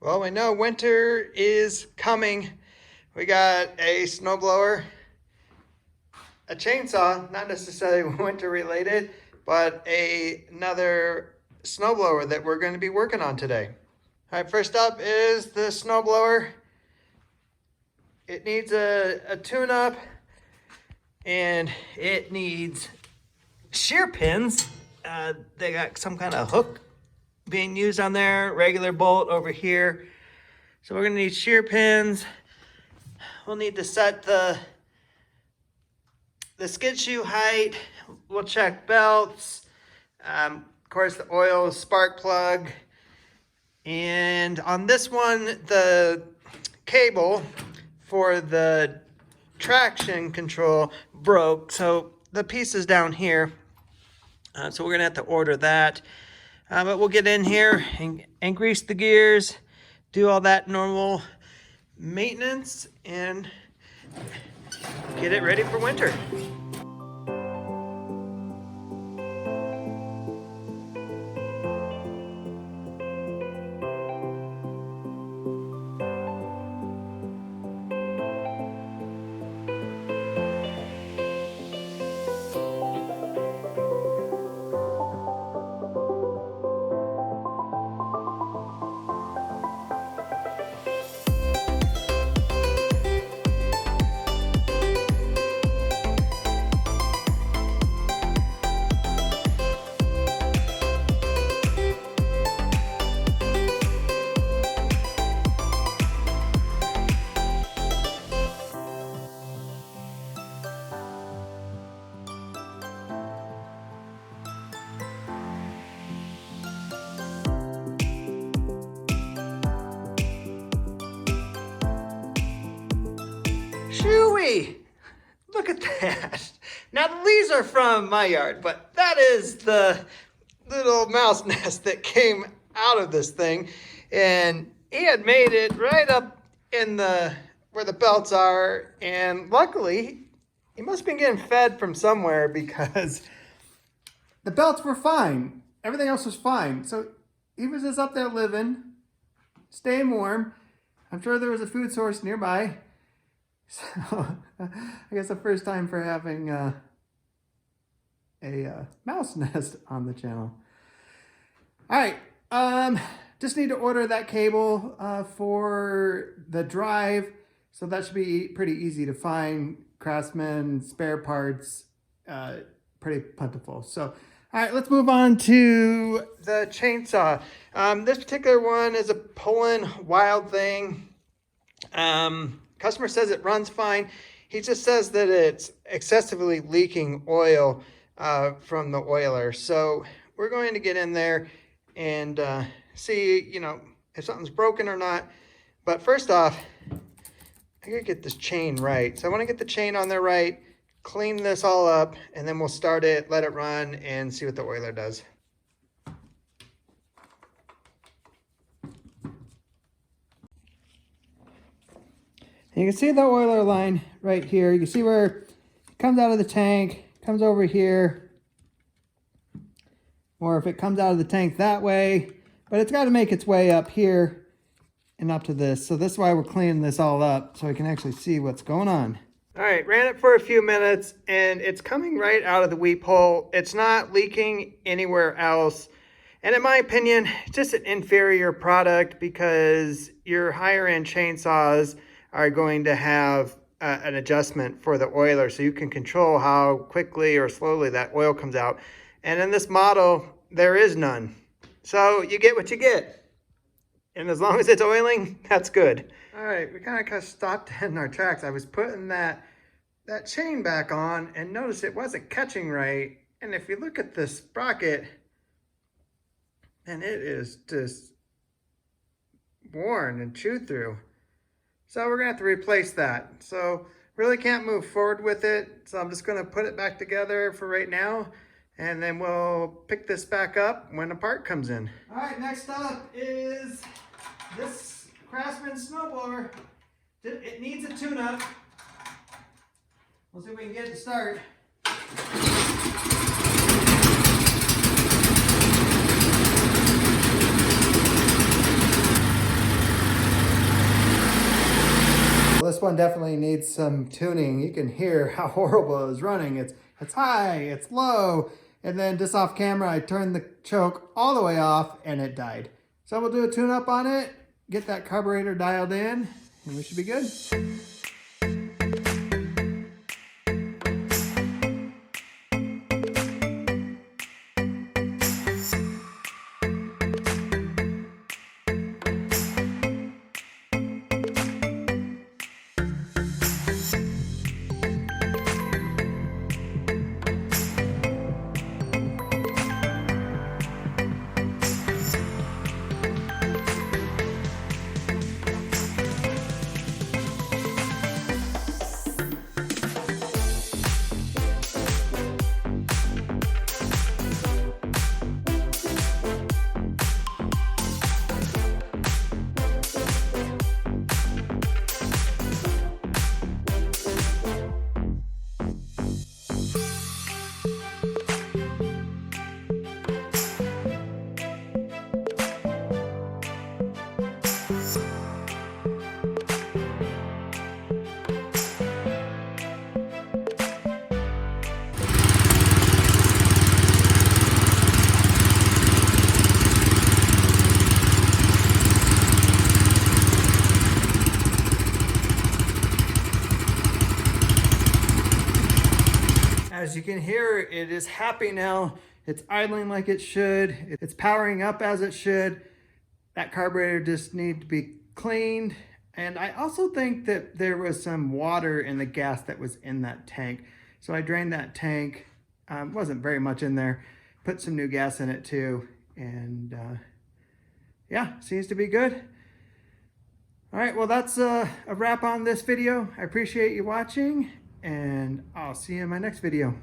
Well, we know winter is coming. We got a snowblower, a chainsaw, not necessarily winter related, but another snowblower that we're going to be working on today. All right, first up is the snowblower. It needs a tune-up and it needs shear pins. They got some kind of hook being used on there, regular bolt over here. So we're gonna need shear pins. We'll need to set the skid shoe height. We'll check belts. Of course, the oil spark plug. And on this one, the cable for the traction control broke. So the piece is down here. So we're gonna have to order that. But we'll get in here and grease the gears, do all that normal maintenance, and get it ready for winter. Shooey! Look at that. Now these are from my yard, but that is the little mouse nest that came out of this thing. And he had made it right up in where the belts are. And luckily, he must have been getting fed from somewhere because the belts were fine. Everything else was fine. So he was just up there living, staying warm. I'm sure there was a food source nearby. So, I guess the first time for having a mouse nest on the channel. All right, just need to order that cable for the drive. So that should be pretty easy to find. Craftsman, spare parts, pretty plentiful. So, all right, let's move on to the chainsaw. This particular one is a Poulan Wild Thing. Customer says it runs fine. He just says that it's excessively leaking oil from the oiler. So we're going to get in there and see, if something's broken or not. But first off, I gotta get this chain right. So I want to get the chain on there right, clean this all up, and then we'll start it, let it run, and see what the oiler does. You can see the oiler line right here. You can see where it comes out of the tank, comes over here, or if it comes out of the tank that way, but it's got to make its way up here and up to this. So this is why we're cleaning this all up so we can actually see what's going on. All right, ran it for a few minutes and it's coming right out of the weep hole. It's not leaking anywhere else. And in my opinion, it's just an inferior product because your higher end chainsaws are going to have an adjustment for the oiler so you can control how quickly or slowly that oil comes out. And in this model, there is none. So you get what you get. And as long as it's oiling, that's good. All right, we kind of stopped in our tracks. I was putting that chain back on and noticed it wasn't catching right. And if you look at the sprocket, and it is just worn and chewed through. So we're gonna have to replace that. So really can't move forward with it. So I'm just gonna put it back together for right now. And then we'll pick this back up when the part comes in. All right, next up is this Craftsman snowblower. It needs a tune-up. We'll see if we can get it to start. one definitely needs some tuning. You can hear how horrible it was running. It's high, it's low, and then just off camera, I turned the choke all the way off and it died. So we'll do a tune up on it, get that carburetor dialed in, and we should be good. As you can hear, it is happy now. It's idling like it should. It's powering up as it should. That carburetor just needs to be cleaned. And I also think that there was some water in the gas that was in that tank. So I drained that tank. Wasn't very much in there. Put some new gas in it too. And yeah, seems to be good. All right, well, that's a wrap on this video. I appreciate you watching, and I'll see you in my next video.